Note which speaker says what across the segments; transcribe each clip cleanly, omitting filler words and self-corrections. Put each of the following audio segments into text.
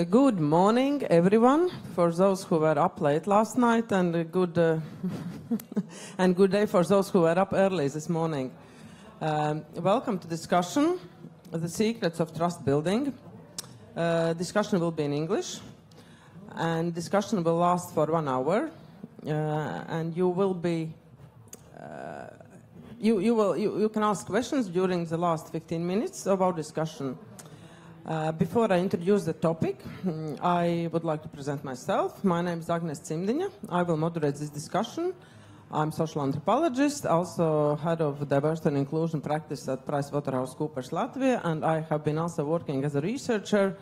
Speaker 1: Good morning, everyone. For those who were up late last night, and a good and good day for those who were up early this morning. Welcome to discussion, the secrets of trust building. Discussion will be in English, and discussion will last for 1 hour. And you will be you can ask questions during the last 15 minutes of our discussion. Before I introduce the topic, I would like to present myself. My name is Agnes Cimdiņa. I will moderate this discussion. I'm social anthropologist, also head of diversity and inclusion practice at PricewaterhouseCoopers Latvia, and I have been also working as a researcher,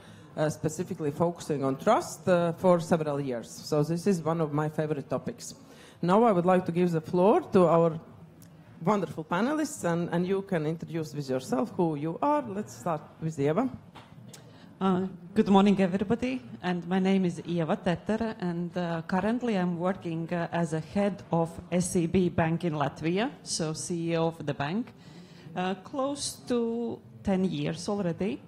Speaker 1: specifically focusing on trust for several years. So this is one of my favorite topics. Now I would like to give the floor to our wonderful panelists, and you can introduce with yourself who you are. Let's start with Ieva.
Speaker 2: Good morning, everybody, and my name is Ieva Tetere, and currently I'm working as a head of SEB Bank in Latvia, so CEO of the bank, close to 10 years already.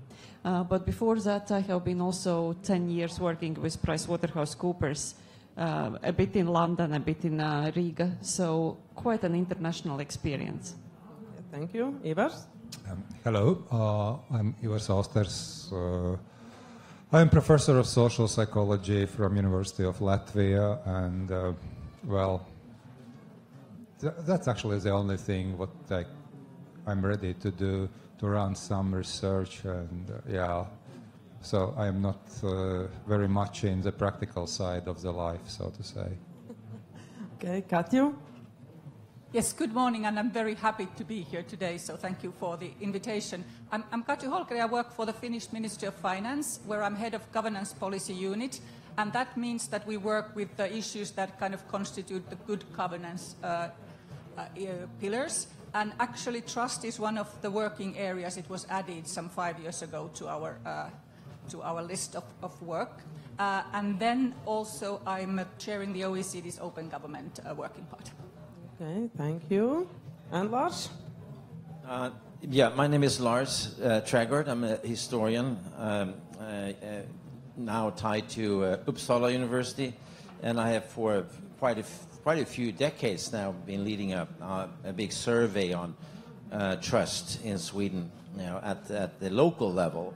Speaker 2: But before that, I have been also 10 years working with PricewaterhouseCoopers, a bit in London, a bit in Riga, so quite an international experience.
Speaker 1: Thank you. Ivars?
Speaker 3: Hello, I'm Ivars Austers. I'm professor of social psychology from University of Latvia, and well, that's actually the only thing what I'm ready to do, to run some research, and yeah, so I'm not very much in the practical side of the life, so to say.
Speaker 1: Okay, Katju?
Speaker 4: Yes, good morning, and I'm very happy to be here today, so thank you for the invitation. I'm Katju Holkeri. I work for the Finnish Ministry of Finance, where I'm head of Governance Policy Unit, and that means that we work with the issues that kind of constitute the good governance pillars. And actually, trust is one of the working areas. It was added some 5 years ago to our list of work. And then also I'm chairing the OECD's Open Government Working Party.
Speaker 1: Okay, thank you. And Lars?
Speaker 5: Yeah, my name is Lars Trägård. I'm a historian, now tied to Uppsala University, and I have for quite a few decades now been leading a big survey on trust in Sweden, at the local level.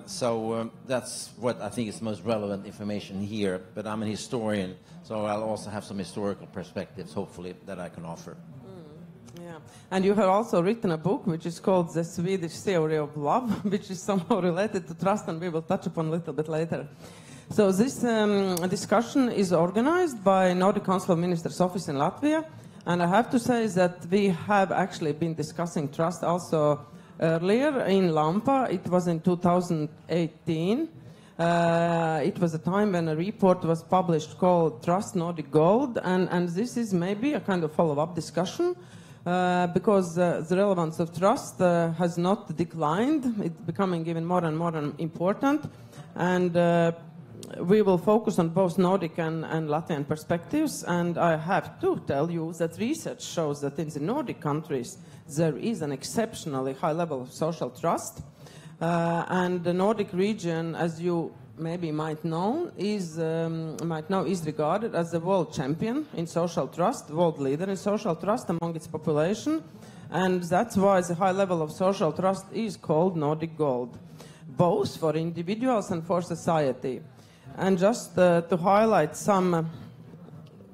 Speaker 5: So that's what I think is the most relevant information here. But I'm a historian, so I'll also have some historical perspectives, hopefully, that I can offer.
Speaker 1: Yeah, and you have also written a book which is called The Swedish Theory of Love, which is somehow related to trust, and we will touch upon a little bit later. So this discussion is organized by Nordic Council of Ministers Office in Latvia, and I have to say that we have actually been discussing trust also earlier in LAMPA. It was in 2018. It was a time when a report was published called Trust Nordic Gold, and this is maybe a kind of follow-up discussion because the relevance of trust has not declined. It's becoming even more and more important, and we will focus on both Nordic and Latvian perspectives. And I have to tell you that research shows that in the Nordic countries there is an exceptionally high level of social trust. And the Nordic region, as you maybe might know, is regarded as the world champion in social trust, world leader in social trust among its population. And that's why the high level of social trust is called Nordic Gold, both for individuals and for society. And just to highlight some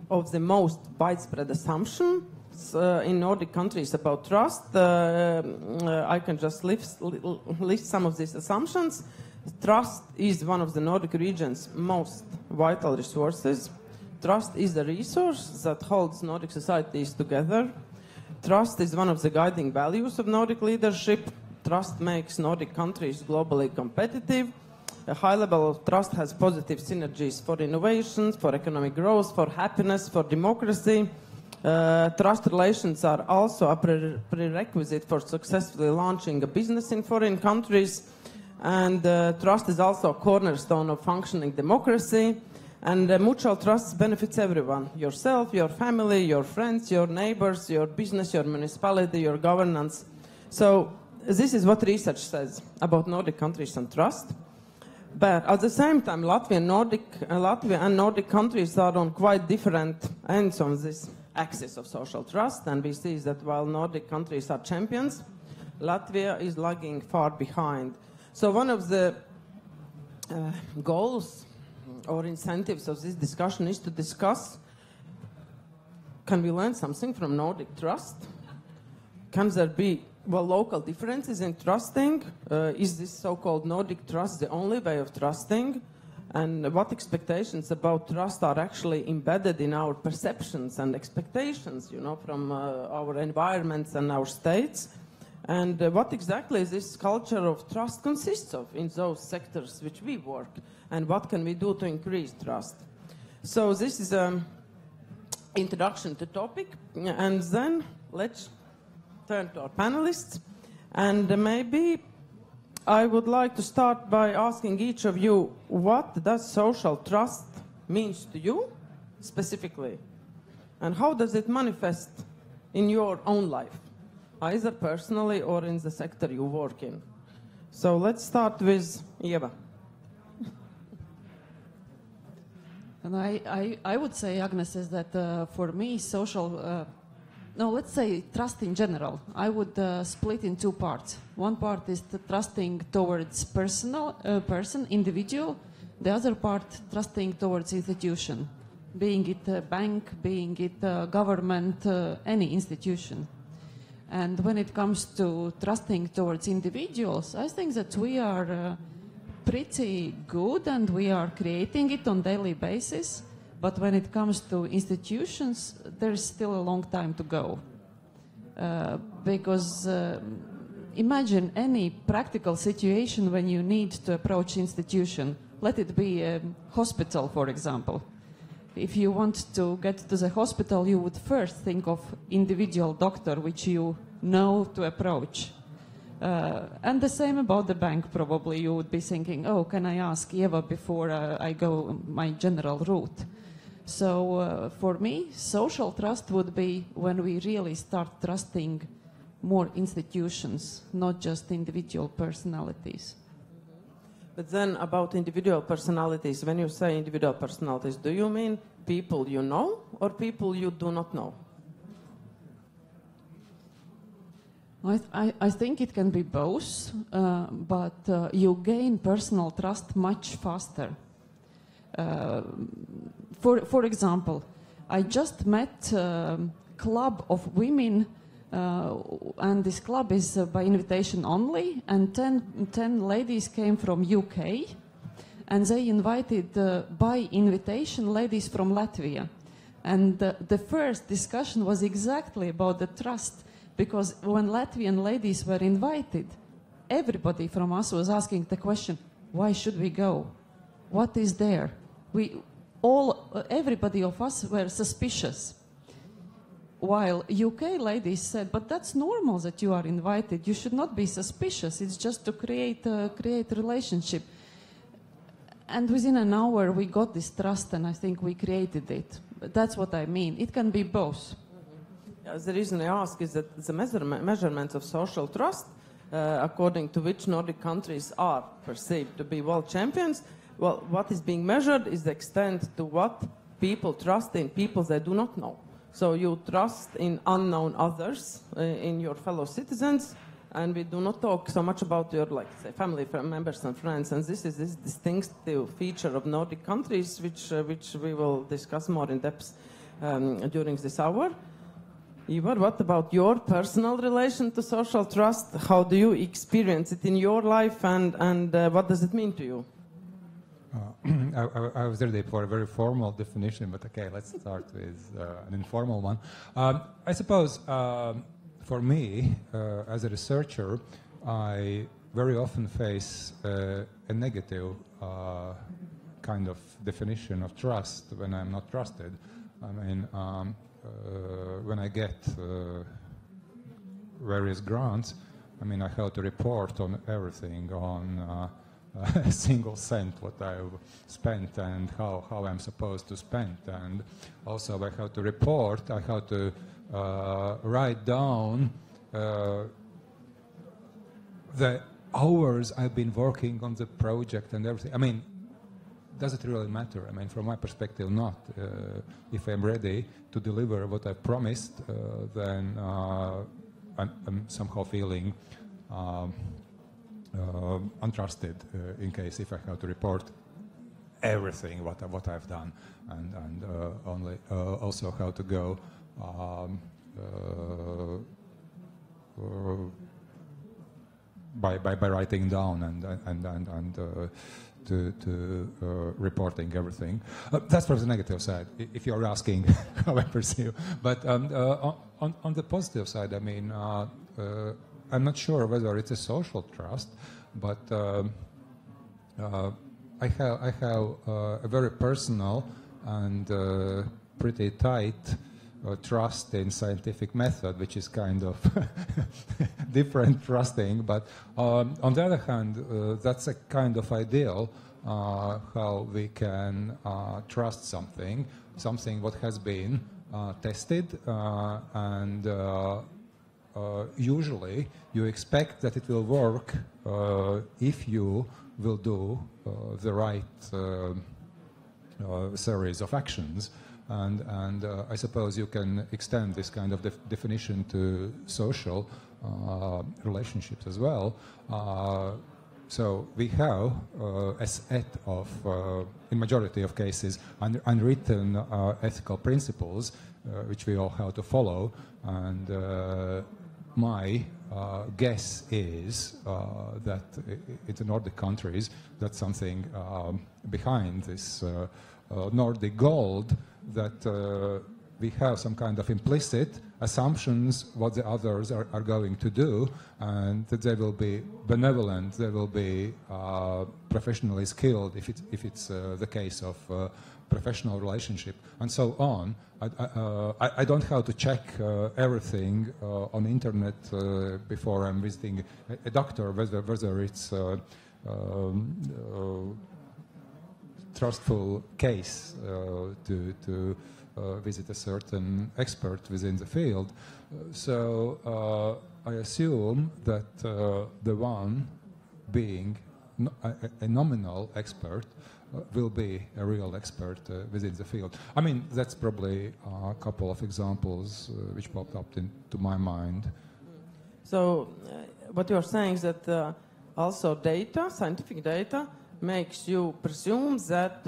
Speaker 1: of the most widespread assumptions in Nordic countries about trust, I can just list some of these assumptions. Trust is one of the Nordic region's most vital resources. Trust is the resource that holds Nordic societies together. Trust is one of the guiding values of Nordic leadership. Trust makes Nordic countries globally competitive. A high level of trust has positive synergies for innovations, for economic growth, for happiness, for democracy. Trust relations are also a prerequisite for successfully launching a business in foreign countries. And trust is also a cornerstone of functioning democracy. And mutual trust benefits everyone: yourself, your family, your friends, your neighbors, your business, your municipality, your governance. So this is what research says about Nordic countries and trust. But at the same time, Latvia and Nordic countries are on quite different ends on this axis of social trust, and we see that while Nordic countries are champions, Latvia is lagging far behind. So one of the goals or incentives of this discussion is to discuss, can we learn something from Nordic Trust? Can there be local differences in trusting? Is this so-called Nordic trust the only way of trusting? And what expectations about trust are actually embedded in our perceptions and expectations, from our environments and our states? And what exactly this culture of trust consists of in those sectors which we work? And what can we do to increase trust? So this is an introduction to topic. And then let's turn to our panelists. And maybe I would like to start by asking each of you, what does social trust means to you specifically? And how does it manifest in your own life, either personally or in the sector you work in? So let's start with Eva.
Speaker 2: And I would say, Agnes, is that for me, let's say trust in general, I would split in two parts. One part is the trusting towards person, individual. The other part, trusting towards institution, being it a bank, being it a government, any institution. And when it comes to trusting towards individuals, I think that we are pretty good and we are creating it on daily basis. But when it comes to institutions, there's still a long time to go. Because imagine any practical situation when you need to approach institution. Let it be a hospital, for example. If you want to get to the hospital, you would first think of individual doctor which you know to approach. And the same about the bank, probably. You would be thinking, oh, can I ask Eva before I go my general route? So for me, social trust would be when we really start trusting more institutions, not just individual personalities.
Speaker 1: But then about individual personalities, when you say individual personalities, do you mean people you know or people you do not know?
Speaker 2: I think it can be both, but you gain personal trust much faster. For example, I just met a club of women, and this club is by invitation only, and 10 ladies came from UK, and they invited by invitation ladies from Latvia. And the first discussion was exactly about the trust, because when Latvian ladies were invited, everybody from us was asking the question, why should we go? What is there? Everybody of us were suspicious. While UK ladies said, but that's normal that you are invited. You should not be suspicious. It's just to create a relationship. And within an hour, we got this trust, and I think we created it. But that's what I mean. It can be both.
Speaker 1: Yeah, the reason I ask is that the measurements of social trust, according to which Nordic countries are perceived to be world champions, well, what is being measured is the extent to what people trust in people they do not know. So you trust in unknown others, in your fellow citizens, and we do not talk so much about your, say, family members and friends. And this is this distinctive feature of Nordic countries, which we will discuss more in depth during this hour. Ivar, what about your personal relation to social trust? How do you experience it in your life, and what does it mean to you?
Speaker 3: I was ready for a very formal definition, but okay, let's start with an informal one. I suppose for me, as a researcher, I very often face a negative kind of definition of trust when I'm not trusted. I mean, when I get various grants, I mean, I have to report on everything, on a single cent what I've spent and how I'm supposed to spend. And also I have to report, I have to write down the hours I've been working on the project and everything. I mean, does it really matter? I mean, from my perspective, not. If I'm ready to deliver what I promised, then I'm somehow feeling untrusted in case if I have to report everything what I've done, and only also how to go by writing down and to reporting everything. That's from the negative side, if you're asking how I perceive. But on the positive side, I mean, I'm not sure whether it's a social trust, but I have a very personal and pretty tight trust in scientific method, which is kind of different trusting. But on the other hand, that's a kind of ideal how we can trust something what has been tested, and usually you expect that it will work if you will do the right series of actions. And I suppose you can extend this kind of definition to social relationships as well. So we have a set of, in majority of cases, unwritten ethical principles which we all have to follow. And my guess is that in the Nordic countries, that's something behind this Nordic gold, that we have some kind of implicit assumptions what the others are going to do, and that they will be benevolent, they will be professionally skilled if it's the case of professional relationship, and so on. I don't have to check everything on the internet before I'm visiting a doctor, whether it's trustful case to visit a certain expert within the field. So I assume that the one being a nominal expert will be a real expert within the field. I mean, that's probably a couple of examples which popped up into my mind.
Speaker 1: So what you're saying is that also data, scientific data, makes you presume that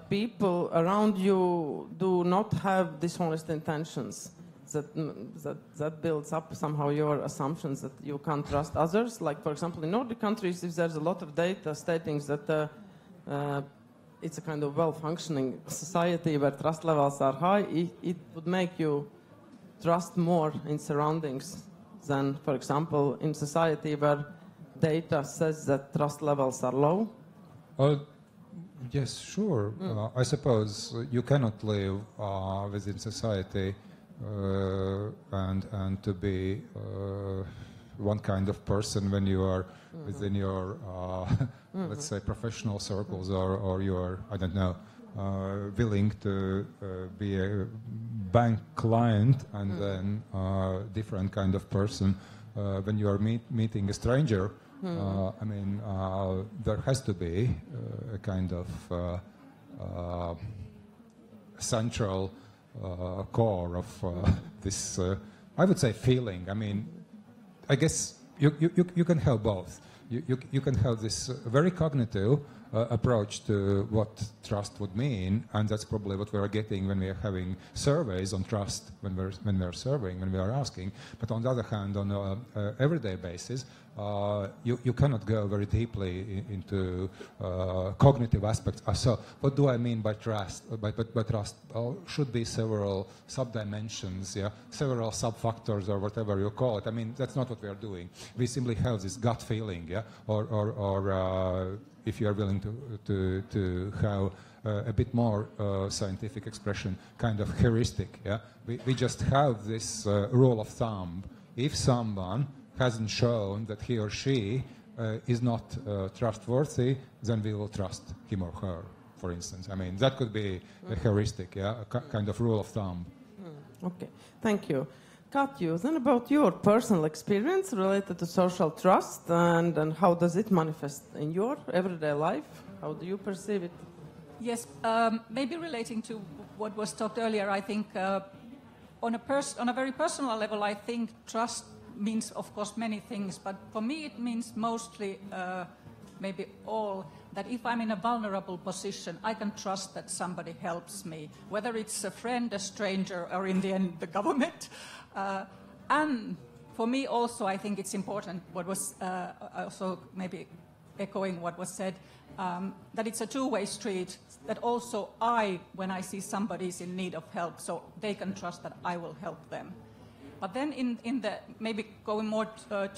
Speaker 1: people around you do not have dishonest intentions. That builds up somehow your assumptions that you can't trust others. Like, for example, in Nordic countries, if there's a lot of data stating that it's a kind of well-functioning society where trust levels are high, it would make you trust more in surroundings than, for example, in society where data says that trust levels are low.
Speaker 3: Yes, sure. I suppose you cannot live within society and to be one kind of person when you are within your, let's say, professional circles, or you are, I don't know, willing to be a bank client, and then different kind of person when you are meeting a stranger. I mean, there has to be a kind of central core of this, I would say, feeling. I mean, I guess you can have both. You can have this very cognitive approach to what trust would mean, and that's probably what we are getting when we are having surveys on trust, when we are surveying, when we are asking. But on the other hand, on an everyday basis, you cannot go very deeply into cognitive aspects. So what do I mean by trust? By trust should be several sub-dimensions, yeah? Several sub-factors, or whatever you call it. I mean, that's not what we are doing. We simply have this gut feeling, yeah? Or if you are willing to have a bit more scientific expression, kind of heuristic, yeah? We just have this rule of thumb. If someone hasn't shown that he or she is not trustworthy, then we will trust him or her, for instance. I mean, that could be a heuristic, yeah, a kind of rule of thumb.
Speaker 1: Okay, thank you. Katju, then about your personal experience related to social trust and how does it manifest in your everyday life? How do you perceive it?
Speaker 4: Yes, maybe relating to what was talked earlier, I think on a very personal level, I think trust means, of course, many things, but for me it means mostly, maybe all, that if I'm in a vulnerable position, I can trust that somebody helps me, whether it's a friend, a stranger, or in the end, the government. And for me also, I think it's important, what was also maybe echoing what was said, that it's a two-way street, that also when I see somebody's in need of help, so they can trust that I will help them. But then in the, maybe going more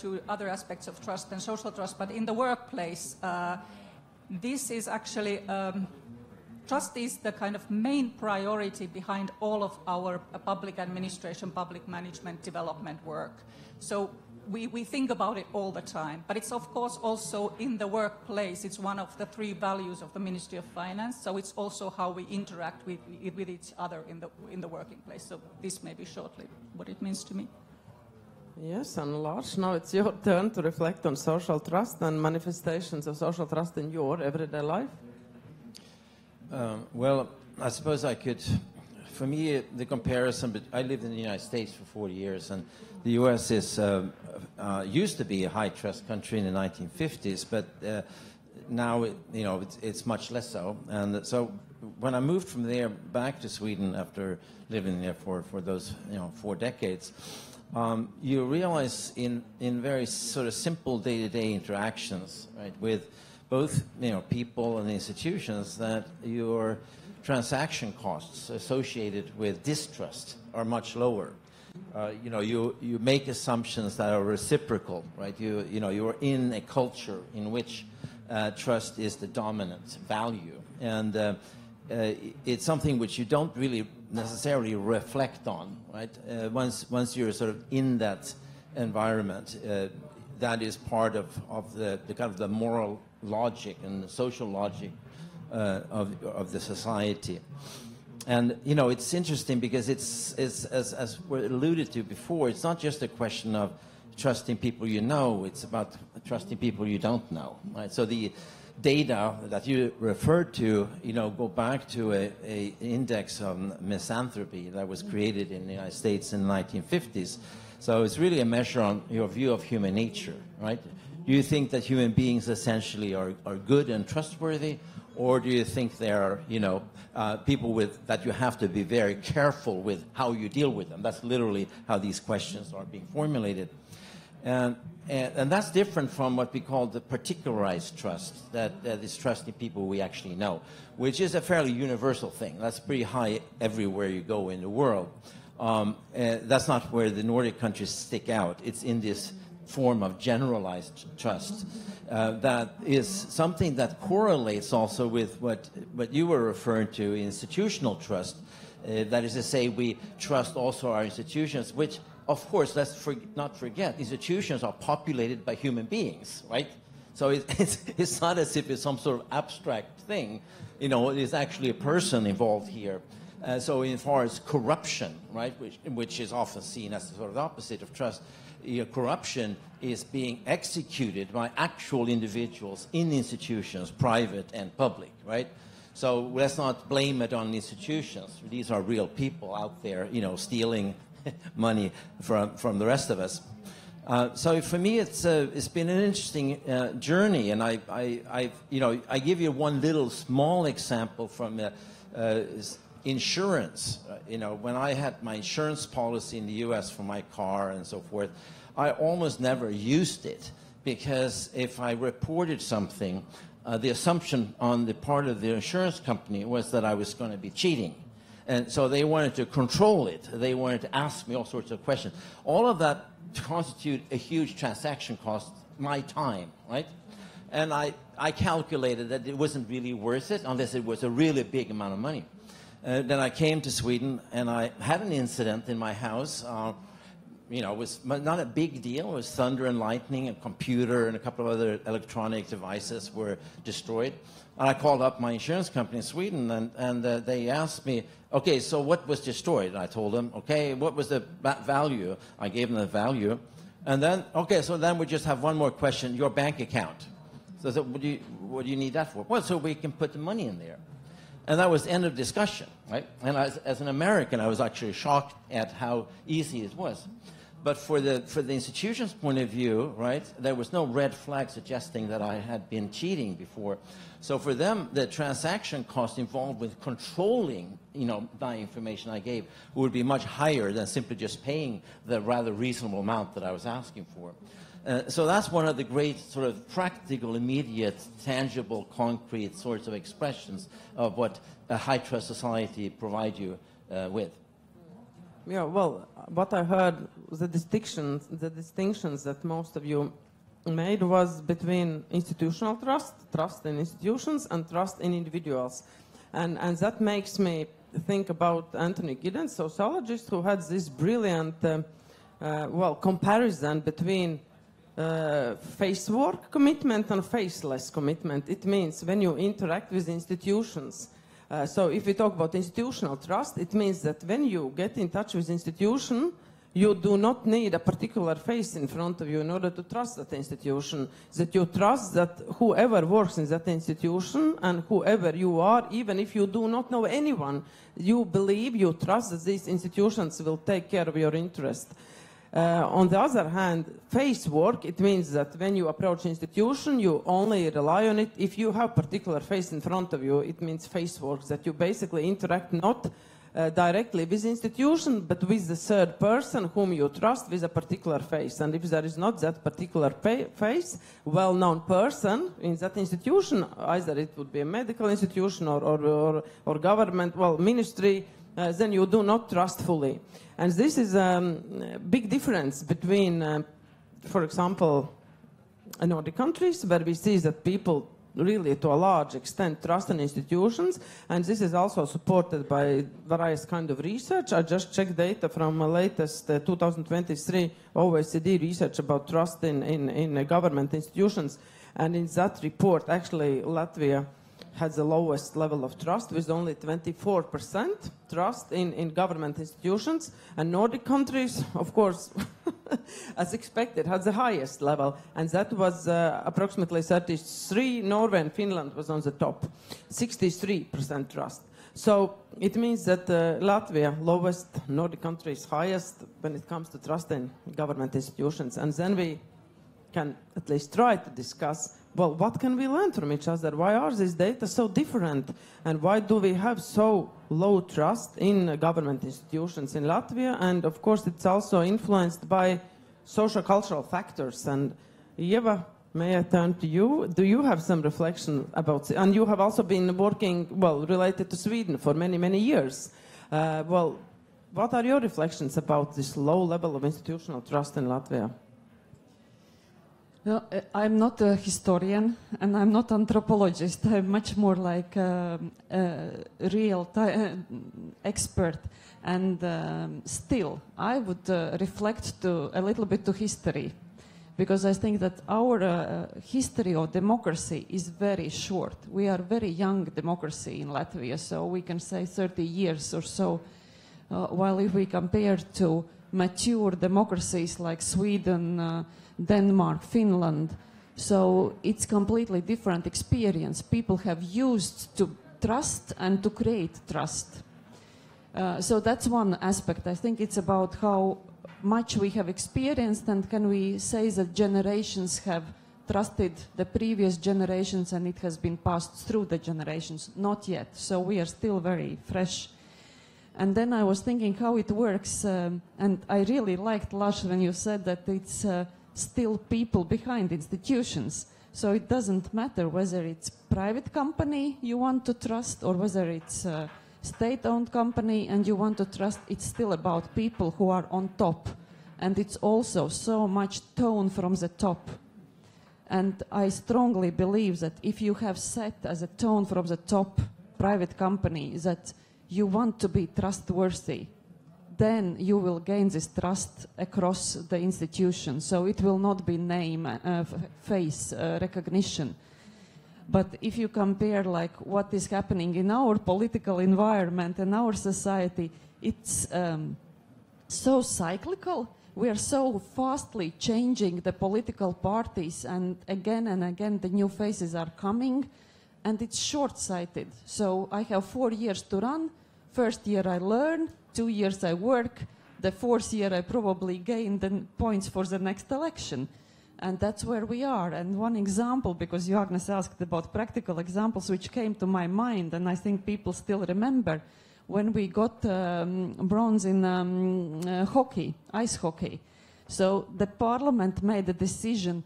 Speaker 4: to other aspects of trust and social trust, but in the workplace, this is actually, trust is the kind of main priority behind all of our public administration, public management, development work. So we think about it all the time, but it's of course also in the workplace. It's one of the 3 values of the Ministry of Finance, so it's also how we interact with each other in the working place. So this may be shortly what it means to me.
Speaker 1: Yes, and Lars, now it's your turn to reflect on social trust and manifestations of social trust in your everyday life.
Speaker 5: Well, I suppose I could, for me, the comparison, but I lived in the United States for 40 years, and the U.S. is used to be a high trust country in the 1950s, but now it's much less so. And so when I moved from there back to Sweden after living there for those 4 decades, you realize in very sort of simple day-to-day interactions, right, with both people and institutions, that your transaction costs associated with distrust are much lower. You make assumptions that are reciprocal, right? You're in a culture in which trust is the dominant value, and it's something which you don't really necessarily reflect on, right? Once you're sort of in that environment, that is part of the kind of the moral logic and the social logic of the society. And it's interesting because it's as we alluded to before, it's not just a question of trusting people you know, it's about trusting people you don't know, right? So the data that you referred to, go back to a index on misanthropy that was created in the United States in the 1950s. So it's really a measure on your view of human nature, right? Do you think that human beings essentially are good and trustworthy, or do you think they're, people that you have to be very careful with how you deal with them? That's literally how these questions are being formulated. And that's different from what we call the particularized trust, that is trusting people we actually know, which is a fairly universal thing. That's pretty high everywhere you go in the world. That's not where the Nordic countries stick out. It's in this form of generalized trust that is something that correlates also with what you were referring to, institutional trust. That is to say, we trust also our institutions, which, of course, let's not forget, institutions are populated by human beings, right? So it's not as if it's some sort of abstract thing. It's actually a person involved here. So as far as corruption, right, which is often seen as the sort of opposite of trust, corruption is being executed by actual individuals in institutions, private and public, right? So let's not blame it on institutions. These are real people out there, stealing money from the rest of us. So for me, it's been an interesting journey, and I give you one little small example from insurance. When I had my insurance policy in the U.S. for my car and so forth, I almost never used it, because if I reported something, the assumption on the part of the insurance company was that I was going to be cheating. And so they wanted to control it. They wanted to ask me all sorts of questions. All of that constitute a huge transaction cost, my time, right? And I calculated that it wasn't really worth it unless it was a really big amount of money. Then I came to Sweden, and I had an incident in my house. you know, it was not a big deal. It was thunder and lightning, a computer and a couple of other electronic devices were destroyed. And I called up my insurance company in Sweden, and they asked me, okay, so what was destroyed? And I told them, okay, what was the value? I gave them the value. And then, okay, so then we just have one more question, your bank account. So I said, what do you need that for? Well, so we can put the money in there. And that was the end of discussion, right? And as an American, I was actually shocked at how easy it was. But for the institution's point of view, right, there was no red flag suggesting that I had been cheating before. So for them, the transaction cost involved with controlling, you know, the information I gave would be much higher than simply just paying the rather reasonable amount that I was asking for. So that's one of the great sort of practical, immediate, tangible, concrete sorts of expressions of what a high-trust society provides you with.
Speaker 1: Yeah, well, what I heard, the distinctions that most of you made was between institutional trust, trust in institutions, and trust in individuals. And that makes me think about Anthony Giddens, sociologist, who had this brilliant, comparison between face work commitment and faceless commitment. It means when you interact with institutions. So if we talk about institutional trust, it means that when you get in touch with institution, you do not need a particular face in front of you in order to trust that institution. That you trust that whoever works in that institution and whoever you are, even if you do not know anyone, you believe, you trust that these institutions will take care of your interest. On the other hand, face work, it means that when you approach institution, you only rely on it. If you have particular face in front of you, it means face work, that you basically interact not directly with institution, but with the third person whom you trust with a particular face. And if there is not that particular face, well-known person in that institution, either it would be a medical institution or government, well, ministry, then you do not trust fully. And this is a big difference between, for example, Nordic countries, where we see that people really, to a large extent, trust in institutions, and this is also supported by various kind of research. I just checked data from the latest 2023 OECD research about trust in government institutions, and in that report, actually, Latvia has the lowest level of trust, with only 24% trust in government institutions. And Nordic countries, of course, as expected, had the highest level. And that was approximately 33. Norway and Finland was on the top, 63% trust. So it means that Latvia, lowest, Nordic countries, highest when it comes to trust in government institutions. And then we can at least try to discuss, well, what can we learn from each other? Why are these data so different? And why do we have so low trust in government institutions in Latvia? And of course, it's also influenced by socio-cultural factors. And Eva, may I turn to you? Do you have some reflection about, and you have also been working, well, related to Sweden for many, many years. Well, what are your reflections about this low level of institutional trust in Latvia?
Speaker 2: No, I'm not a historian and I'm not an anthropologist. I'm much more like a real expert. And still, I would reflect a little bit to history, because I think that our history of democracy is very short. We are a very young democracy in Latvia, so we can say 30 years or so, while if we compare to mature democracies like Sweden, Denmark, Finland. So it's completely different experience. People have used to trust and to create trust. So that's one aspect. I think it's about how much we have experienced, and can we say that generations have trusted the previous generations and it has been passed through the generations? Not yet. So we are still very fresh. And then I was thinking how it works, and I really liked, Lars, when you said that it's still people behind institutions. So it doesn't matter whether it's private company you want to trust or whether it's a state-owned company and you want to trust. It's still about people who are on top. And it's also so much tone from the top. And I strongly believe that if you have set as a tone from the top private company that you want to be trustworthy, then you will gain this trust across the institution. So it will not be name, face recognition. But if you compare like what is happening in our political environment and our society, it's so cyclical. We are so fastly changing the political parties, and again the new faces are coming, and it's short-sighted. So I have 4 years to run. First year I learn, 2 years I work, the 4th year I probably gain the points for the next election. And that's where we are. And one example, because Agnes asked about practical examples, which came to my mind, and I think people still remember, when we got bronze in hockey, ice hockey. So the parliament made a decision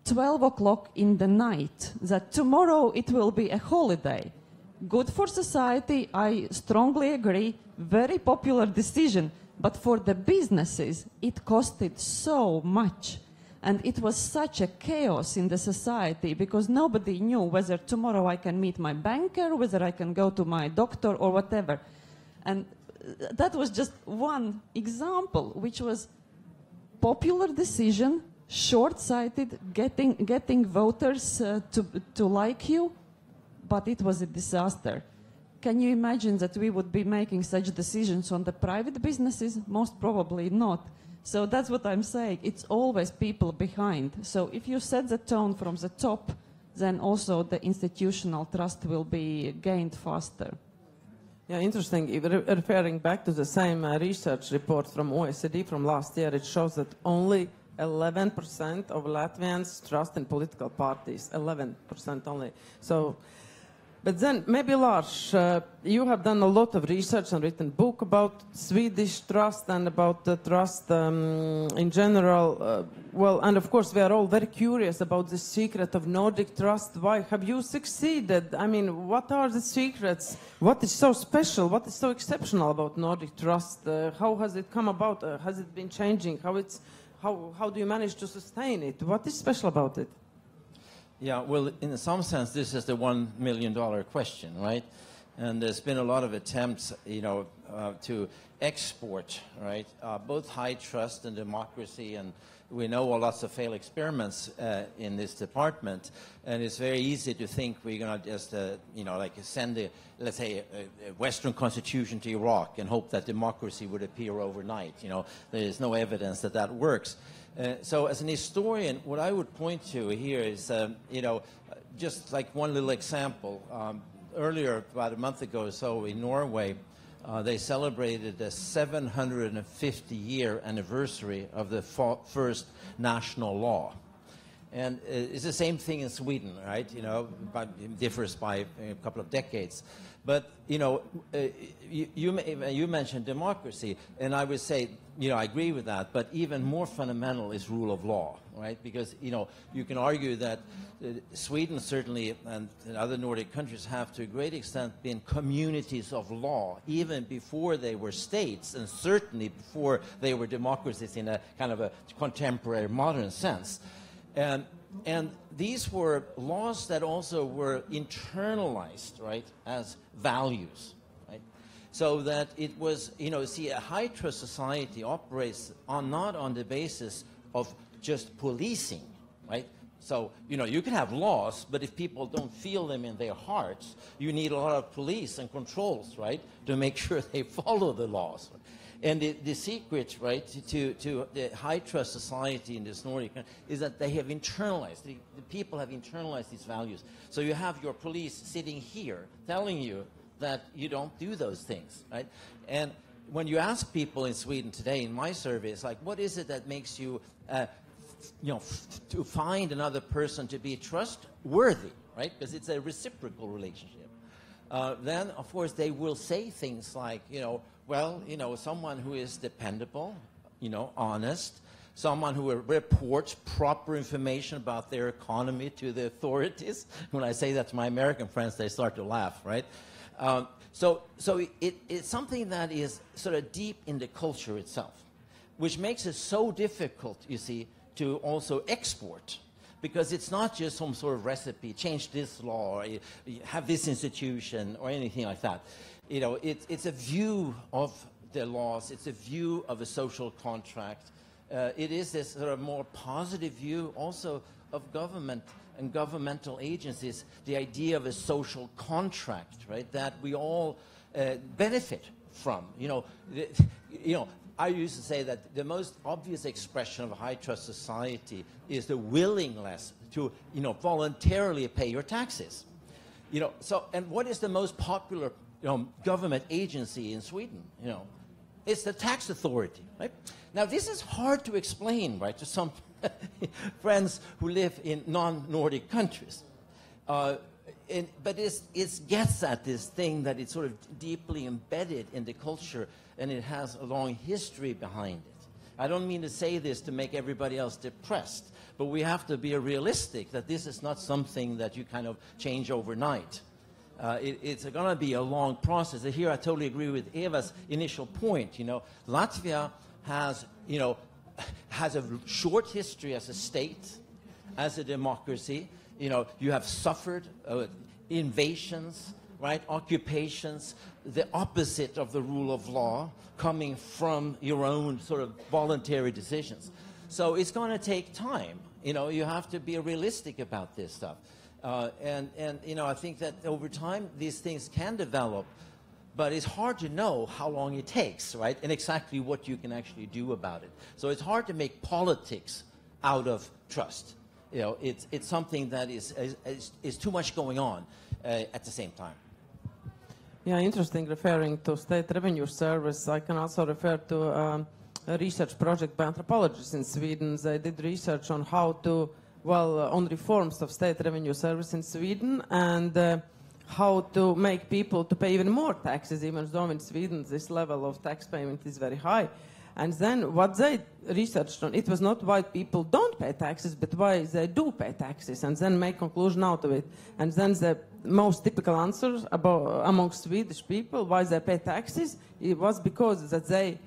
Speaker 2: 12 o'clock in the night that tomorrow it will be a holiday. Good for society, I strongly agree, very popular decision, but for the businesses it costed so much. And it was such a chaos in the society because nobody knew whether tomorrow I can meet my banker, whether I can go to my doctor or whatever. And that was just one example, which was popular decision, short-sighted, getting voters to like you, but it was a disaster. Can you imagine that we would be making such decisions on the private businesses? Most probably not. So that's what I'm saying. It's always people behind. So if you set the tone from the top, then also the institutional trust will be gained faster.
Speaker 1: Yeah, interesting. Referring back to the same research report from OECD from last year, it shows that only 11% of Latvians trust in political parties. 11% only. So, but then maybe Lars, you have done a lot of research and written a book about Swedish trust and about the trust in general. Well, and of course we are all very curious about the secret of Nordic trust. Why have you succeeded? I mean, what are the secrets? What is so special? What is so exceptional about Nordic trust? How has it come about? Has it been changing? How do you manage to sustain it? What is special about it?
Speaker 5: Yeah, well, in some sense, this is the $1 million question, right? And there's been a lot of attempts, to export, right, both high trust and democracy, and we know lots of failed experiments in this department, and it's very easy to think we're going to just, send, let's say, a Western constitution to Iraq and hope that democracy would appear overnight. There is no evidence that that works. So as an historian, what I would point to here is, just like one little example. Earlier, about a month ago or so, in Norway, they celebrated the 750-year anniversary of the first national law. And it's the same thing in Sweden, right? But it differs by a couple of decades. But, you mentioned democracy, and I would say, I agree with that, but even more fundamental is rule of law, right? Because, you can argue that Sweden certainly and other Nordic countries have to a great extent been communities of law, even before they were states, and certainly before they were democracies in a kind of a contemporary modern sense. And these were laws that also were internalized, right, as values, right? So that it was, a high trust society operates not on the basis of just policing, right? So, you can have laws, but if people don't feel them in their hearts, you need a lot of police and controls, right, to make sure they follow the laws. And the secret, right, to the high trust society in this Nordic is that they have internalized, the people have internalized these values. So you have your police sitting here telling you that you don't do those things, right? And when you ask people in Sweden today, in my survey, it's like, what is it that makes you, to find another person to be trustworthy, right? Because it's a reciprocal relationship. Then, of course, they will say things like, someone who is dependable, honest, someone who reports proper information about their economy to the authorities. When I say that to my American friends, they start to laugh, right? So it's something that is sort of deep in the culture itself, which makes it so difficult, you see, to also export. Because it's not just some sort of recipe, change this law, or have this institution, or anything like that. It's a view of the laws. It's a view of a social contract. It is this sort of more positive view also of government and governmental agencies, the idea of a social contract, right, that we all benefit from. I used to say that the most obvious expression of a high trust society is the willingness to, voluntarily pay your taxes. And what is the most popular, government agency in Sweden? It's the tax authority, right? Now, this is hard to explain, right, to some friends who live in non-Nordic countries. But it gets at this thing that it's sort of deeply embedded in the culture, and it has a long history behind it. I don't mean to say this to make everybody else depressed, but we have to be realistic that this is not something that you kind of change overnight. It's going to be a long process. And here I totally agree with Eva's initial point. Latvia has, has a short history as a state, as a democracy. You have suffered invasions, right, occupations, the opposite of the rule of law, coming from your own sort of voluntary decisions. So it's going to take time. You have to be realistic about this stuff. I think that over time these things can develop, but it's hard to know how long it takes, right, and exactly what you can actually do about it. So it's hard to make politics out of trust. It's something that is too much going on at the same time.
Speaker 1: Yeah, interesting. Referring to State Revenue Service, I can also refer to a research project by anthropologists in Sweden. They did research on how to, on reforms of State Revenue Service in Sweden, and how to make people to pay even more taxes, even though in Sweden this level of tax payment is very high. And then what they researched on, it was not why people don't pay taxes, but why they do pay taxes, and then make conclusion out of it. And then the most typical answers among Swedish people why they pay taxes, it was because that they,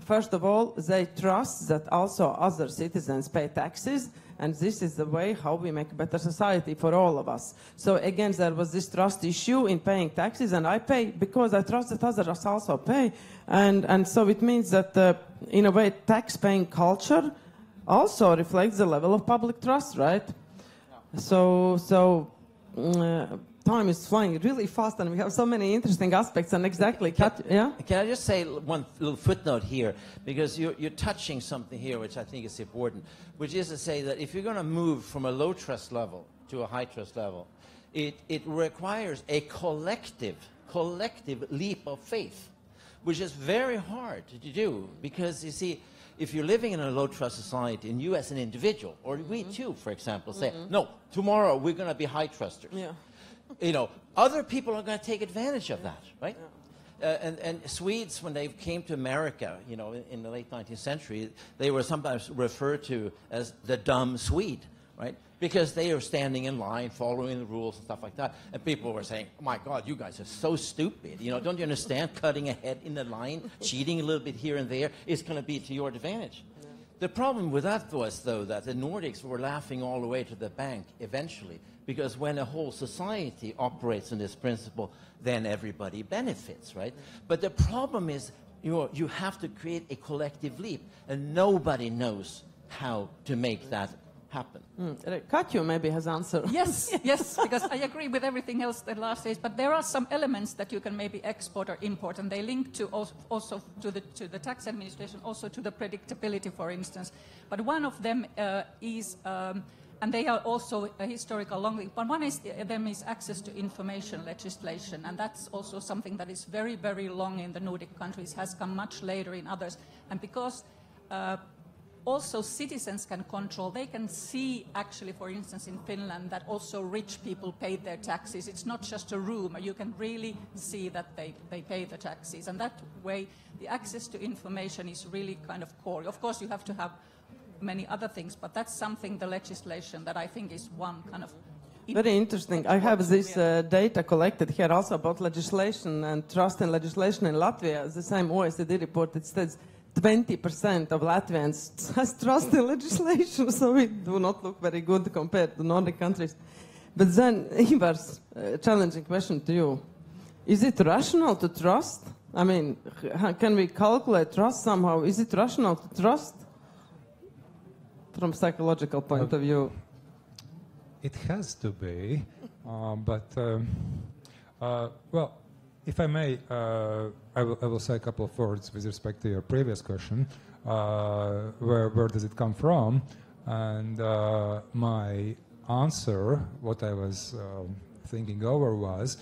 Speaker 1: first of all, they trust that also other citizens pay taxes, and this is the way how we make a better society for all of us. So again, there was this trust issue in paying taxes, and I pay because I trust that others also pay. And so it means that, in a way, tax-paying culture also reflects the level of public trust, right? Yeah. So time is flying really fast, and we have so many interesting aspects. And exactly, can
Speaker 5: I just say one little footnote here, because you're touching something here which I think is important, which is to say that if you're going to move from a low trust level to a high trust level, it requires a collective leap of faith, which is very hard to do, because you see, if you're living in a low trust society, and you as an individual, or we too, for example, say, no, tomorrow we're going to be high trusters. Yeah. Other people are going to take advantage of that, right? Yeah. And Swedes, when they came to America, in the late 19th century, they were sometimes referred to as the dumb Swede, right? Because they were standing in line, following the rules and stuff like that. And people were saying, oh my God, you guys are so stupid. Don't you understand? Cutting ahead in the line, cheating a little bit here and there is going to be to your advantage. Yeah. The problem with that was, though, that the Nordics were laughing all the way to the bank eventually. Because when a whole society operates on this principle, then everybody benefits, right? But the problem is you have to create a collective leap, and nobody knows how to make that happen.
Speaker 1: Katju maybe has answer.
Speaker 4: Yes, because I agree with everything else that Lars says, but there are some elements that you can maybe export or import, and they link to also to the tax administration, also to the predictability, for instance. But one of them is... and they are also a historical long link. But one is access to information legislation, and that's also something that is very, very long in the Nordic countries, has come much later in others. And because also citizens can control, they can see actually, for instance, in Finland, that also rich people pay their taxes. It's not just a rumor. You can really see that they pay the taxes. And that way, the access to information is really kind of core. Of course, you have to have many other things, but that's something, the legislation, that I think is one kind of...
Speaker 1: Very interesting. I have this data collected here also about legislation and trust in legislation in Latvia. The same OECD report, it says 20% of Latvians has trust in legislation, so we do not look very good compared to Nordic countries. But then, Ivar's challenging question to you. Is it rational to trust I mean, can we calculate trust somehow? Is it rational to trust from psychological point of view?
Speaker 3: It has to be, well, if I may, I will say a couple of words with respect to your previous question. Where does it come from? And my answer, what I was thinking over was,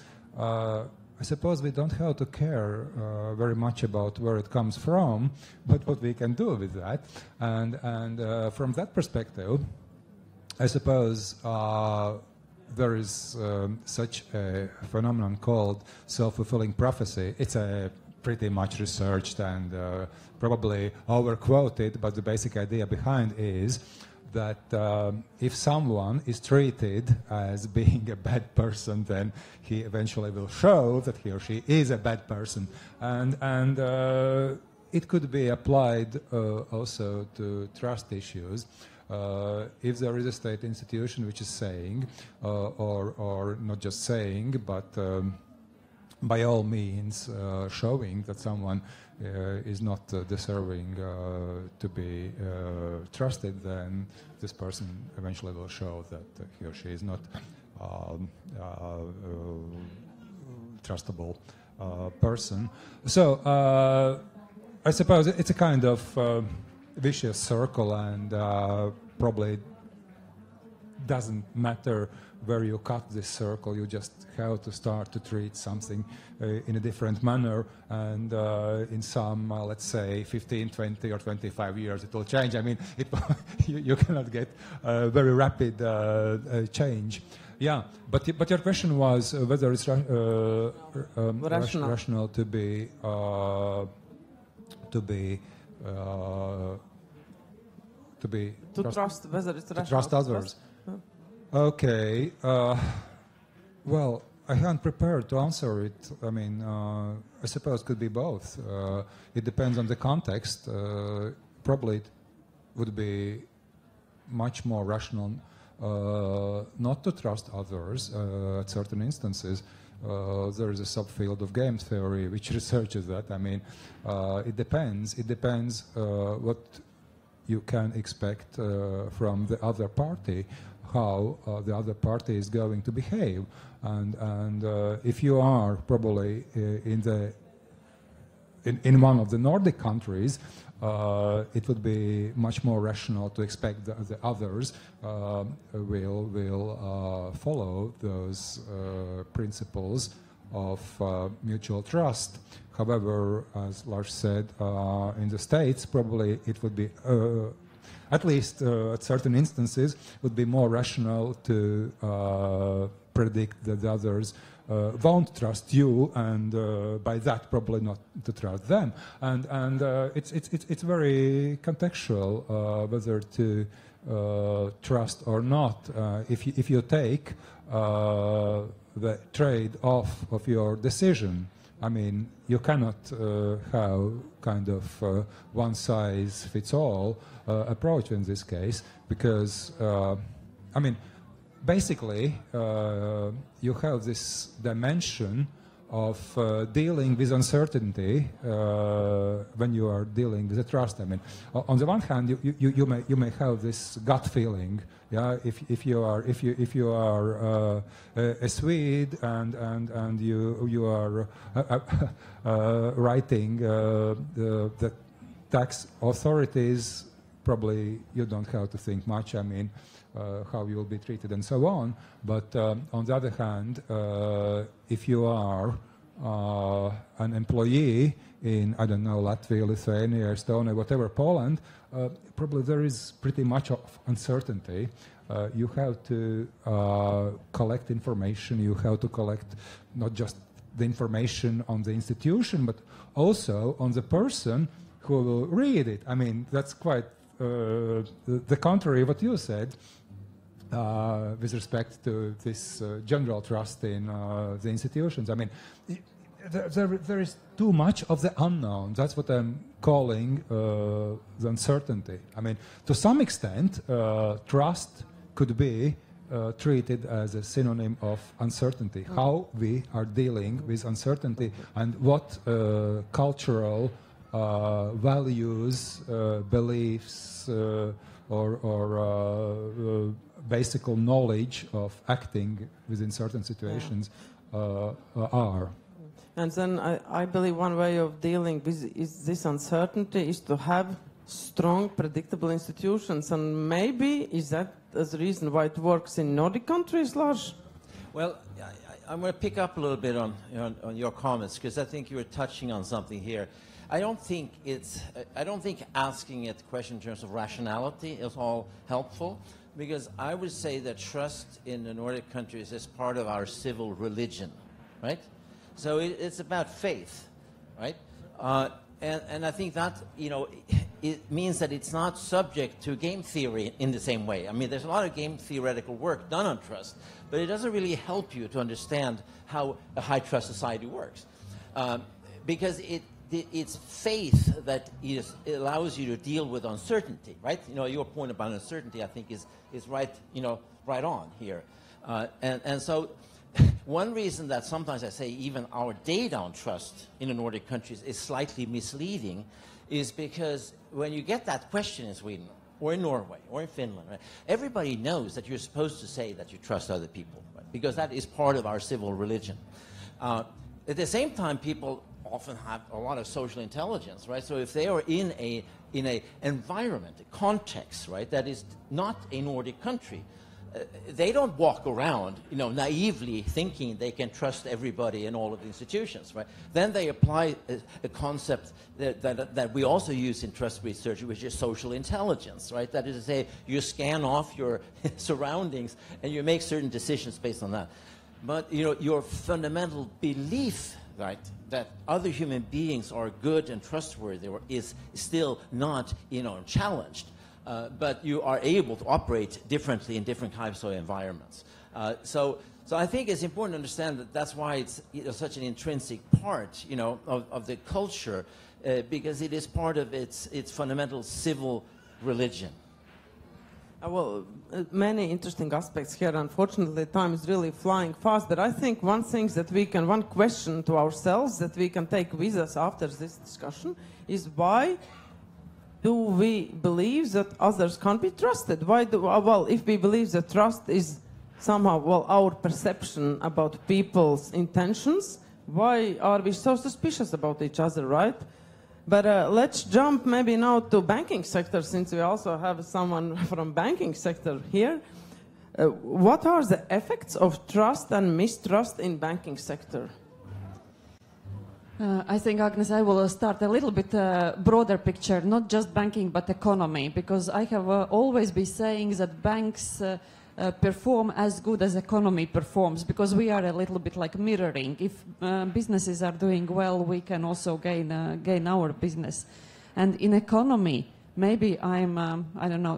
Speaker 3: I suppose we don't have to care very much about where it comes from, but what we can do with that. And from that perspective, I suppose there is such a phenomenon called self-fulfilling prophecy. It's a pretty much researched and probably over-quoted, but the basic idea behind is that if someone is treated as being a bad person, then he eventually will show that he or she is a bad person. And it could be applied also to trust issues. If there is a state institution which is saying, or not just saying, but by all means showing that someone is not deserving to be trusted, then this person eventually will show that he or she is not trustable person. So I suppose it's a kind of vicious circle, and probably doesn't matter where you cut this circle. You just have to start to treat something in a different manner, and in some, let's say, 15, 20 or 25 years it will change. I mean, you cannot get very rapid change. Yeah, but your question was whether it's rational to be
Speaker 1: trust, whether it's rational
Speaker 3: to trust others. Okay. Well, I haven't prepared to answer it. I mean, I suppose it could be both. It depends on the context. Probably it would be much more rational not to trust others at certain instances. There is a subfield of game theory which researches that. I mean, it depends. It depends what you can expect from the other party, how the other party is going to behave, and if you are probably in one of the Nordic countries, it would be much more rational to expect the others will follow those principles of mutual trust. However, as Lars said, in the States, probably it would be, at least at certain instances, would be more rational to predict that the others won't trust you, and by that probably not to trust them. And it's very contextual whether to trust or not. If you take the trade-off of your decision, I mean, you cannot have kind of one-size-fits-all approach in this case, because, I mean, basically, you have this dimension of dealing with uncertainty when you are dealing with a trust. I mean, on the one hand, you may have this gut feeling. Yeah, if you are a Swede and you are writing the tax authorities, probably you don't have to think much. I mean, how you will be treated and so on. But on the other hand, if you are an employee in, I don't know, Latvia, Lithuania, Estonia, whatever, Poland, probably there is pretty much of uncertainty. You have to collect information. You have to collect not just the information on the institution, but also on the person who will read it. I mean, that's quite the contrary of what you said with respect to this general trust in the institutions. I mean, there is too much of the unknown. That's what I'm calling the uncertainty. I mean, to some extent, trust could be treated as a synonym of uncertainty. How we are dealing with uncertainty and what cultural values, beliefs, or basic knowledge of acting within certain situations are.
Speaker 1: And then I believe one way of dealing with this uncertainty is to have strong, predictable institutions. And maybe is that the reason why it works in Nordic countries, Lars?
Speaker 5: Well, I'm going to pick up a little bit on your comments, because I think you were touching on something here. I don't think asking it the question in terms of rationality is all helpful, because I would say that trust in the Nordic countries is part of our civil religion, right? So it's about faith, right? And I think that, it means that it's not subject to game theory in the same way. I mean, there's a lot of game theoretical work done on trust, but it doesn't really help you to understand how a high trust society works. Because it's faith that allows you to deal with uncertainty, right? Your point about uncertainty, I think, is right, right on here. And so one reason that sometimes I say even our data on trust in the Nordic countries is slightly misleading is because when you get that question in Sweden or in Norway or in Finland, right, everybody knows that you're supposed to say that you trust other people, right, because that is part of our civil religion. At the same time, people often have a lot of social intelligence, right? So if they are in a environment, a context, right, that is not a Nordic country, they don't walk around, naively thinking they can trust everybody in all of the institutions, right? Then they apply a concept that we also use in trust research, which is social intelligence, right? That is to say, you scan off your surroundings and you make certain decisions based on that. But, your fundamental belief, right, that other human beings are good and trustworthy is still not, challenged. But you are able to operate differently in different types of environments. So I think it's important to understand that that's why it's such an intrinsic part, of the culture, because it is part of its fundamental civil religion.
Speaker 1: Well, many interesting aspects here. Unfortunately, time is really flying fast. But I think one question to ourselves that we can take with us after this discussion is why do we believe that others can't be trusted? If we believe that trust is somehow, our perception about people's intentions, why are we so suspicious about each other, right? But let's jump maybe now to banking sector, since we also have someone from banking sector here. What are the effects of trust and mistrust in banking sector?
Speaker 2: I think, Agnes, I will start a little bit broader picture, not just banking, but economy, because I have always been saying that banks perform as good as economy performs, because we are a little bit like mirroring. If businesses are doing well, we can also gain our business. And in economy, maybe I'm,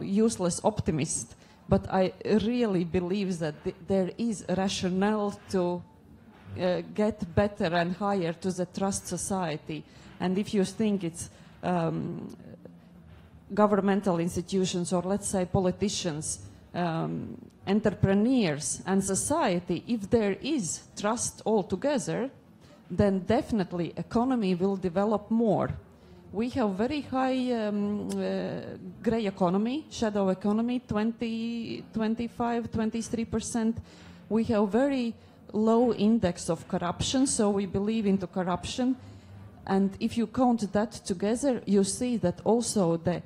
Speaker 2: useless optimist, but I really believe that there is rationale to get better and higher to the trust society. And if you think it's governmental institutions, or let's say politicians, entrepreneurs and society, if there is trust all together, then definitely economy will develop more. We have very high grey economy, shadow economy, 20, 25, 23%. We have very low index of corruption, so we believe into corruption. And if you count that together, you see that also the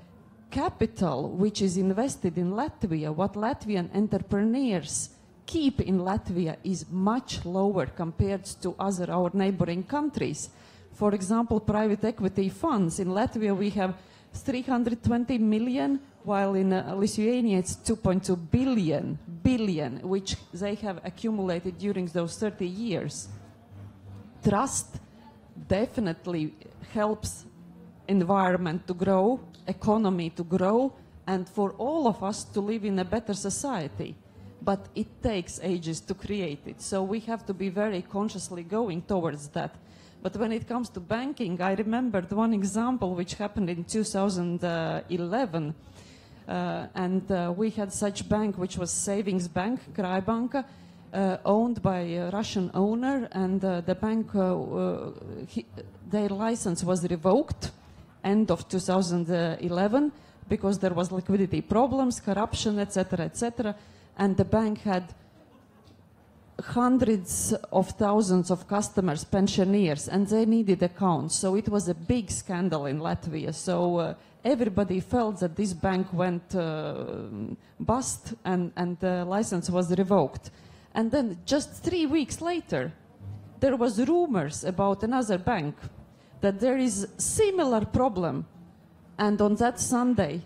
Speaker 2: capital which is invested in Latvia, what Latvian entrepreneurs keep in Latvia, is much lower compared to our neighboring countries. For example, private equity funds. In Latvia we have 320 million, while in Lithuania it's 2.2 billion, which they have accumulated during those 30 years. Trust definitely helps environment to grow, economy to grow, and for all of us to live in a better society. But it takes ages to create it, so we have to be very consciously going towards that. But when it comes to banking, I remembered one example which happened in 2011. And we had such bank, which was savings bank, Kraibanka, owned by a Russian owner, and the bank, their license was revoked end of 2011 because there was liquidity problems, corruption, etc., etc., and the bank had hundreds of thousands of customers, pensioners, and they needed accounts. So it was a big scandal in Latvia. So everybody felt that this bank went bust and the license was revoked. And then just 3 weeks later, there was rumors about another bank that there is similar problem. And on that Sunday,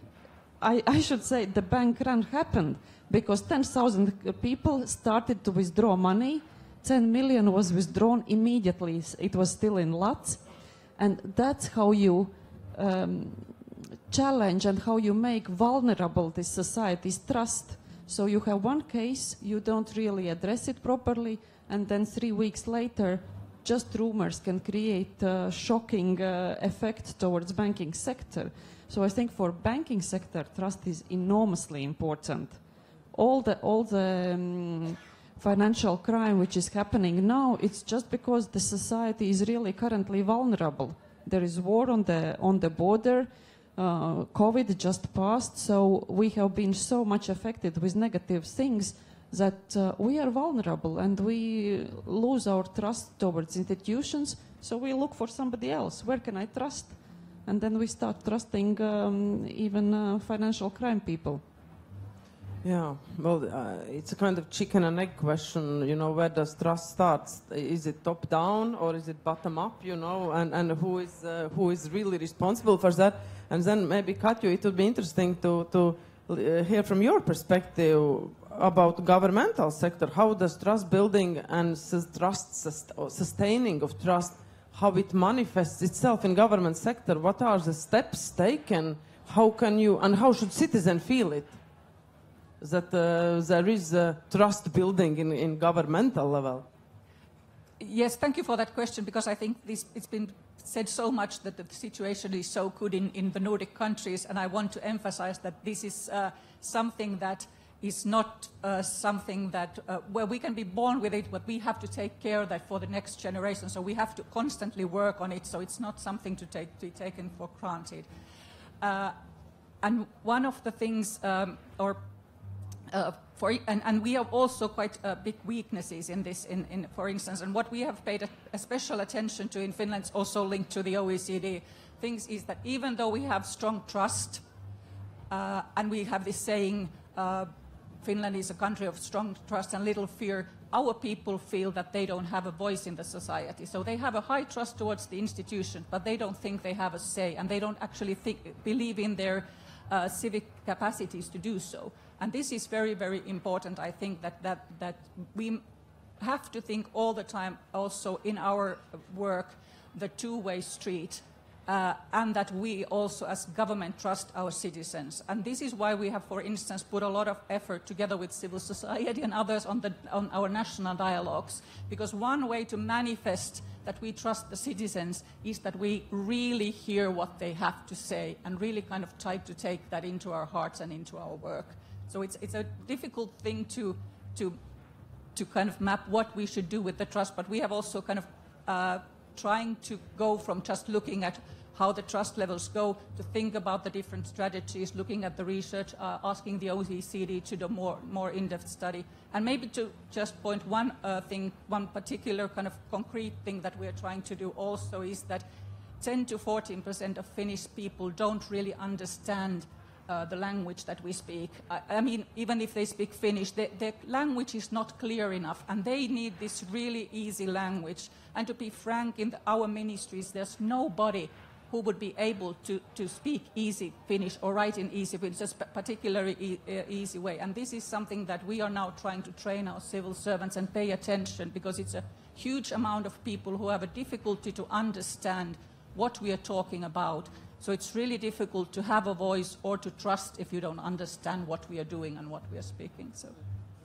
Speaker 2: I should say the bank run happened because 10,000 people started to withdraw money. 10 million was withdrawn immediately. It was still in lots. And that's how you challenge and how you make vulnerable this society's trust. So you have one case, you don't really address it properly, and then 3 weeks later, just rumors can create a shocking effect towards banking sector. So I think for banking sector, trust is enormously important. All the financial crime which is happening now, it's just because the society is really currently vulnerable. There is war on the border. COVID just passed, so we have been so much affected with negative things that we are vulnerable and we lose our trust towards institutions, so we look for somebody else. Where can I trust? And then we start trusting even financial crime people.
Speaker 1: Yeah, well, it's a kind of chicken and egg question, you know, where does trust start? Is it top down or is it bottom up, you know, and who is really responsible for that? And then maybe, Katju, it would be interesting to hear from your perspective about governmental sector. How does trust building and sustaining of trust, how it manifests itself in government sector? What are the steps taken? How can you, and how should citizens feel it? That there is trust building in governmental level?
Speaker 4: Yes, thank you for that question, because I think it's been said so much that the situation is so good in the Nordic countries, and I want to emphasize that this is something that is not something that where we can be born with it, but we have to take care of that for the next generation. So we have to constantly work on it, so it's not something to be taken for granted. And one of the things, and we have also quite big weaknesses in this, for instance, and what we have paid a special attention to in Finland, also linked to the OECD things, is that even though we have strong trust, and we have this saying, Finland is a country of strong trust and little fear, our people feel that they don't have a voice in the society. So they have a high trust towards the institution, but they don't think they have a say, and they don't actually believe in their civic capacities to do so. And this is very, very important. I think that we have to think all the time also in our work the two-way street, and that we also as government trust our citizens. And this is why we have, for instance, put a lot of effort together with civil society and others on our national dialogues. Because one way to manifest that we trust the citizens is that we really hear what they have to say and really kind of try to take that into our hearts and into our work. So it's a difficult thing to kind of map what we should do with the trust, but we have also kind of trying to go from just looking at how the trust levels go to think about the different strategies, looking at the research, asking the OECD to do more in-depth study. And maybe to just point one thing, one particular kind of concrete thing that we're trying to do also is that 10 to 14% of Finnish people don't really understand the language that we speak. I mean, even if they speak Finnish, their language is not clear enough, and they need this really easy language. And to be frank, in our ministries, there's nobody who would be able to speak easy Finnish or write in easy Finnish, just particularly easy way. And this is something that we are now trying to train our civil servants and pay attention, because it's a huge amount of people who have a difficulty to understand what we are talking about. So it's really difficult to have a voice or to trust if you don't understand what we are doing and what we are speaking. So.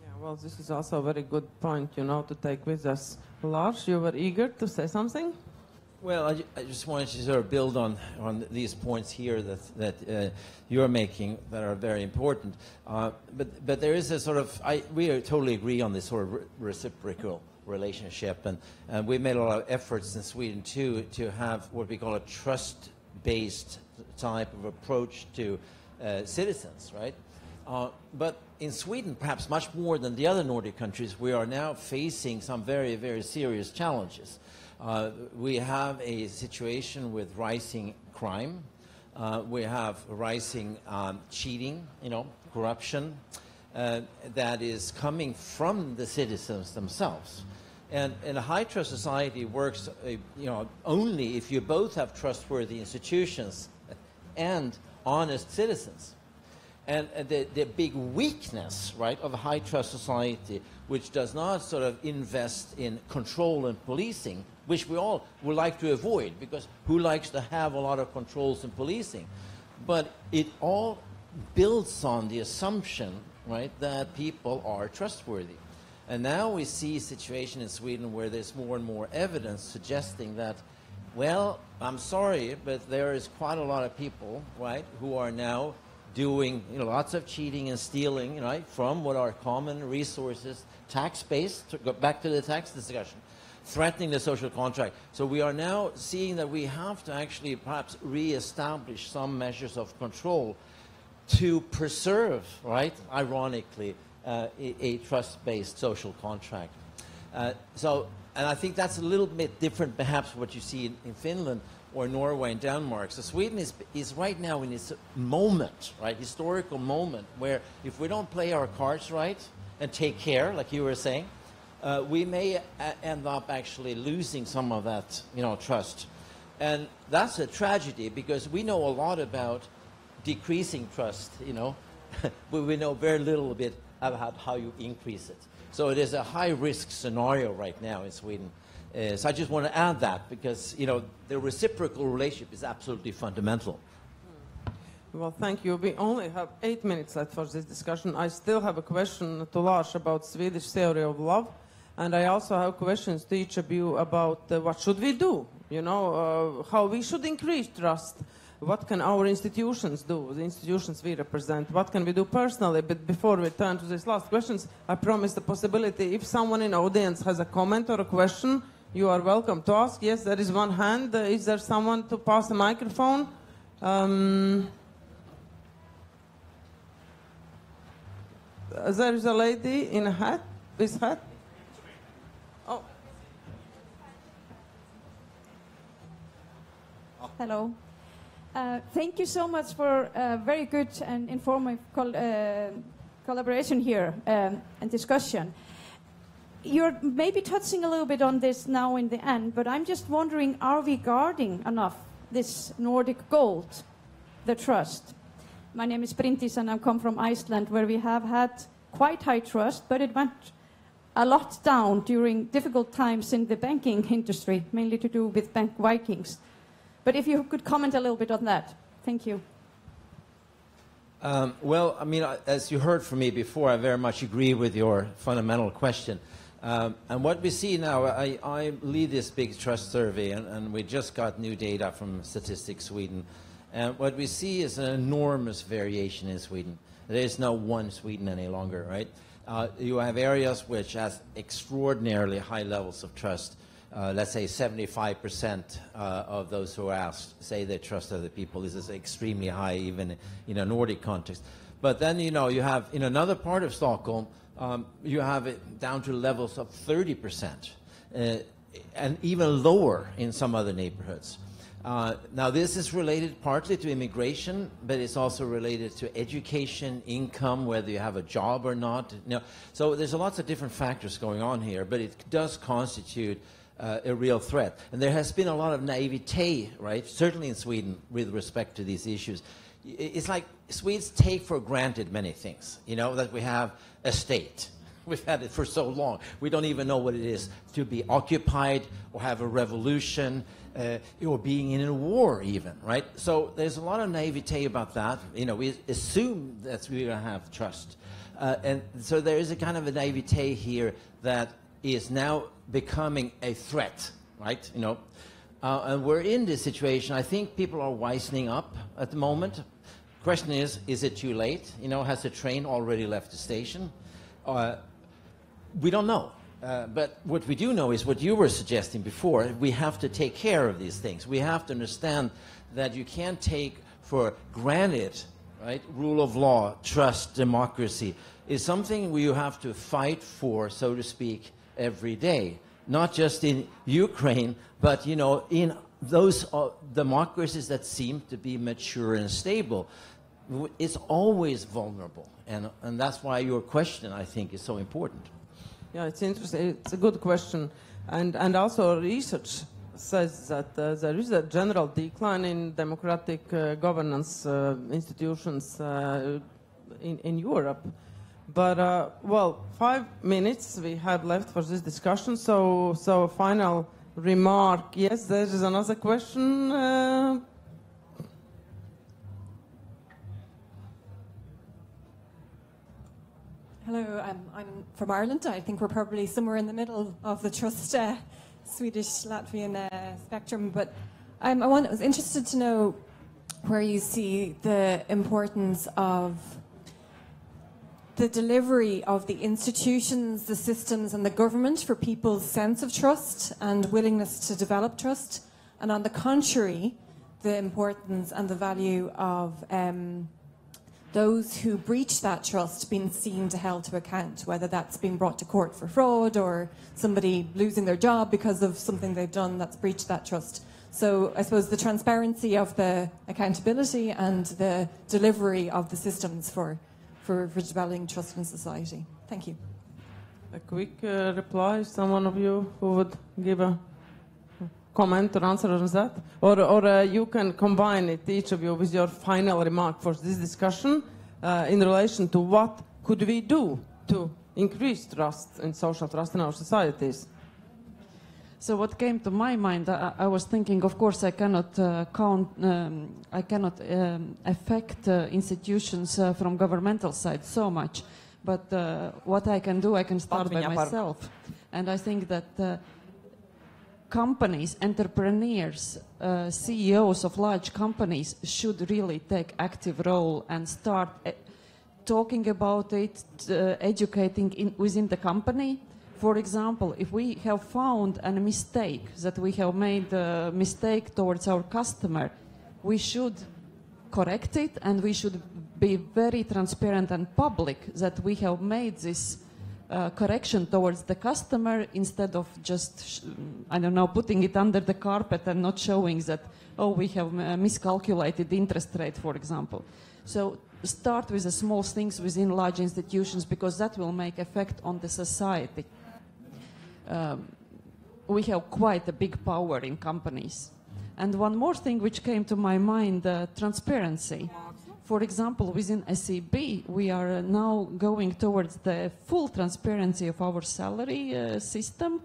Speaker 1: Yeah, well, this is also a very good point, you know, to take with us. Lars, you were eager to say something?
Speaker 5: Well, I just wanted to sort of build on these points here that you're making that are very important. But there is a sort of, we totally agree on this sort of reciprocal relationship, and we made a lot of efforts in Sweden too to have what we call a trust-based type of approach to citizens, right? But in Sweden, perhaps much more than the other Nordic countries, we are now facing some very, very serious challenges. We have a situation with rising crime. We have rising cheating, corruption that is coming from the citizens themselves. And a high trust society works, only if you both have trustworthy institutions and honest citizens. And the big weakness, right, of a high trust society, which does not sort of invest in control and policing, which we all would like to avoid, because who likes to have a lot of controls and policing? But it all builds on the assumption, right, that people are trustworthy. And now we see a situation in Sweden where there's more and more evidence suggesting that, well, I'm sorry, but there is quite a lot of people, right, who are now doing lots of cheating and stealing, right, from what are common resources, tax-based, to go back to the tax discussion, threatening the social contract. So we are now seeing that we have to actually perhaps re-establish some measures of control to preserve, right, ironically, a trust-based social contract. And I think that's a little bit different perhaps what you see in Finland or Norway and Denmark. So Sweden is right now in its moment, right, historical moment, where if we don't play our cards right and take care, like you were saying, we may end up actually losing some of that, trust. And that's a tragedy, because we know a lot about decreasing trust, but we know very little bit about how you increase it. So it is a high-risk scenario right now in Sweden. So I just want to add that, because, the reciprocal relationship is absolutely fundamental.
Speaker 1: Well, thank you. We only have 8 minutes left for this discussion. I still have a question to Lars about Swedish theory of love. And I also have questions to each of you about what should we do, how we should increase trust. What can our institutions do, the institutions we represent? What can we do personally? But before we turn to these last questions, I promise the possibility, if someone in the audience has a comment or a question, you are welcome to ask. Yes, there is one hand. Is there someone to pass the microphone? There is a lady in a hat. This hat? Oh.
Speaker 6: Hello. Thank you so much for very good and informative collaboration here and discussion. You're maybe touching a little bit on this now in the end, but I'm just wondering, are we guarding enough this Nordic gold, the trust? My name is Bryndís and I come from Iceland, where we have had quite high trust, but it went a lot down during difficult times in the banking industry, mainly to do with bank Vikings. But if you could comment a little bit on that. Thank you.
Speaker 5: Well, I mean, as you heard from me before, I very much agree with your fundamental question. And what we see now, I lead this big trust survey, and we just got new data from Statistics Sweden. And what we see is an enormous variation in Sweden. There is no one Sweden any longer, right? You have areas which has extraordinarily high levels of trust. Let's say 75% of those who asked say they trust other people. This is extremely high, even in a Nordic context. But then, you have in another part of Stockholm, you have it down to levels of 30%, and even lower in some other neighborhoods. Now, this is related partly to immigration, but it's also related to education, income, whether you have a job or not. So there's lots of different factors going on here, but it does constitute a real threat. And there has been a lot of naivete, right, certainly in Sweden, with respect to these issues. It's like Swedes take for granted many things, that we have a state. We've had it for so long. We don't even know what it is to be occupied or have a revolution or being in a war even, right? So there's a lot of naivete about that. We assume that we're going to have trust. And so there is a kind of a naivete here that is now becoming a threat, right? And we're in this situation. I think people are wisening up at the moment. Question is it too late? You know, has the train already left the station? We don't know. But what we do know is what you were suggesting before. We have to take care of these things. We have to understand that you can't take for granted, right? Rule of law, trust, democracy is something you have to fight for, so to speak, every day. Not just in Ukraine, but, you know, in those democracies that seem to be mature and stable. It's always vulnerable. And that's why your question, I think, is so important.
Speaker 1: Yeah, it's interesting. It's a good question. And also research says that there is a general decline in democratic governance institutions in Europe. But, well, 5 minutes we have left for this discussion. So final remark. Yes, there is another question.
Speaker 7: Hello, I'm from Ireland. I think we're probably somewhere in the middle of the Trust Swedish-Latvian spectrum. But I was interested to know where you see the importance of the delivery of the institutions, the systems and the government for people's sense of trust and willingness to develop trust. And on the contrary, the importance and the value of those who breach that trust being seen to held to account, whether that's being brought to court for fraud or somebody losing their job because of something they've done that's breached that trust. So I suppose the transparency of the accountability and the delivery of the systems for developing trust in society. Thank you.
Speaker 1: A quick reply, someone of you who would give a comment or answer on that? Or you can combine it, each of you, with your final remark for this discussion in relation to what could we do to increase trust and social trust in our societies.
Speaker 2: So what came to my mind, I was thinking, of course, I cannot affect institutions from governmental side so much, but what I can do, I can start by myself. And I think that companies, entrepreneurs, CEOs of large companies should really take active role and start talking about it, educating within the company. For example, if we have found a mistake, that we have made a mistake towards our customer, we should correct it and we should be very transparent and public that we have made this correction towards the customer instead of just, I don't know, putting it under the carpet and not showing that, oh, we have miscalculated the interest rate, for example. So start with the small things within large institutions because that will make effect on the society. We have quite a big power in companies. And one more thing which came to my mind, transparency. For example, within SEB, we are now going towards the full transparency of our salary system.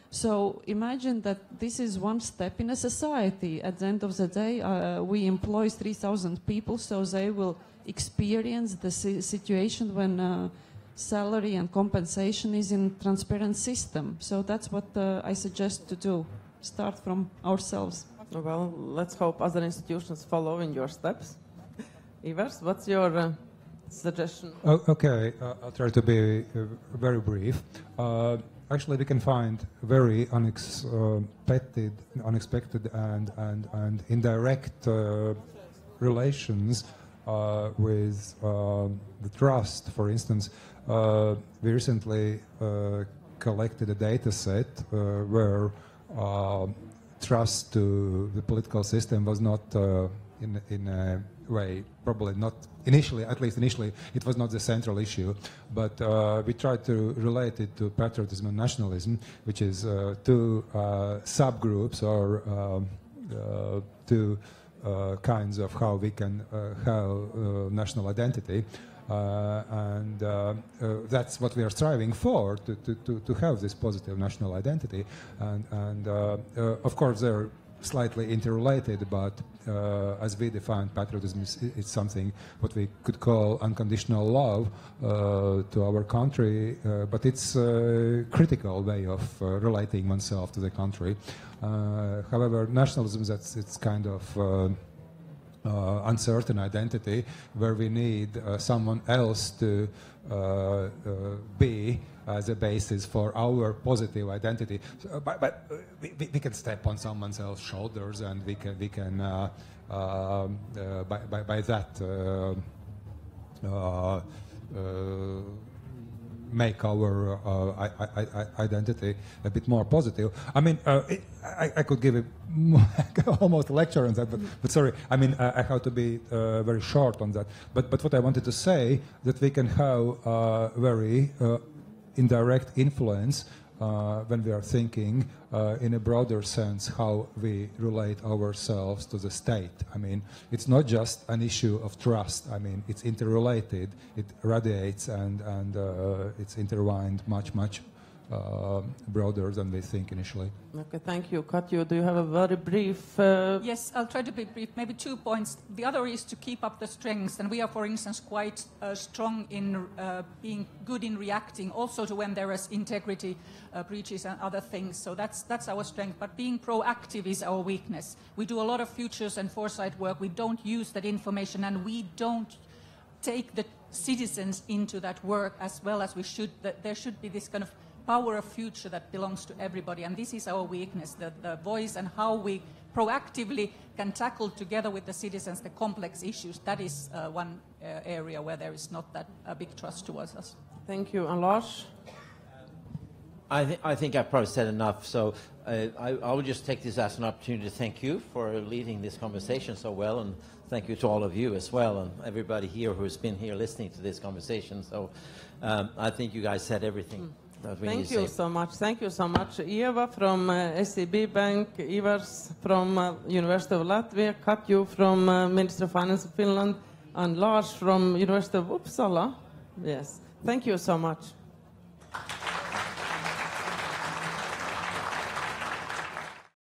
Speaker 2: So imagine that this is one step in a society. At the end of the day, we employ 3,000 people, so they will experience the situation when salary and compensation is in transparent system. So that's what I suggest to do. Start from ourselves.
Speaker 1: Well, let's hope other institutions follow in your steps. Ivers, what's your suggestion?
Speaker 3: Okay, I'll try to be very brief. Actually, we can find very unexpected and indirect relations with the trust. For instance, we recently collected a data set where trust to the political system was not in a way, probably not initially, at least initially, it was not the central issue, but we tried to relate it to patriotism and nationalism, which is two subgroups or two kinds of how we can have national identity. And that's what we are striving for, to have this positive national identity. And of course, there are slightly interrelated, but as we define patriotism, it's something what we could call unconditional love to our country, but it's a critical way of relating oneself to the country. However, nationalism, it's kind of uncertain identity where we need someone else to be as a basis for our positive identity. So, but we can step on someone else's shoulders, and we can by that make our identity a bit more positive. I mean, I could give almost a lecture on that, but sorry, I mean, I have to be very short on that. But what I wanted to say, that we can have very indirect influence when we are thinking in a broader sense how we relate ourselves to the state. I mean, it's not just an issue of trust. I mean, it's interrelated, it radiates, and it's intertwined much broader than we think initially.
Speaker 1: Okay, thank you. Katju, do you have a very brief...
Speaker 4: Yes, I'll try to be brief. Maybe 2 points. The other is to keep up the strengths, and we are, for instance, quite strong in being good in reacting, also to when there is integrity breaches and other things. So that's our strength. But being proactive is our weakness. We do a lot of futures and foresight work. We don't use that information, and we don't take the citizens into that work as well as we should. There should be this kind of power of future that belongs to everybody, and this is our weakness, the voice, and how we proactively can tackle together with the citizens the complex issues. That is one area where there is not that big trust towards us.
Speaker 1: Thank you. And Lars?
Speaker 5: I think I've probably said enough, so I will just take this as an opportunity to thank you for leading this conversation so well, and thank you to all of you as well, and everybody here who's been here listening to this conversation. So I think you guys said everything.
Speaker 1: Thank you so much. Thank you so much. Eva from SEB Bank, Ivars from University of Latvia, Katju from Ministry of Finance of Finland, and Lars from University of Uppsala. Yes. Thank you so much.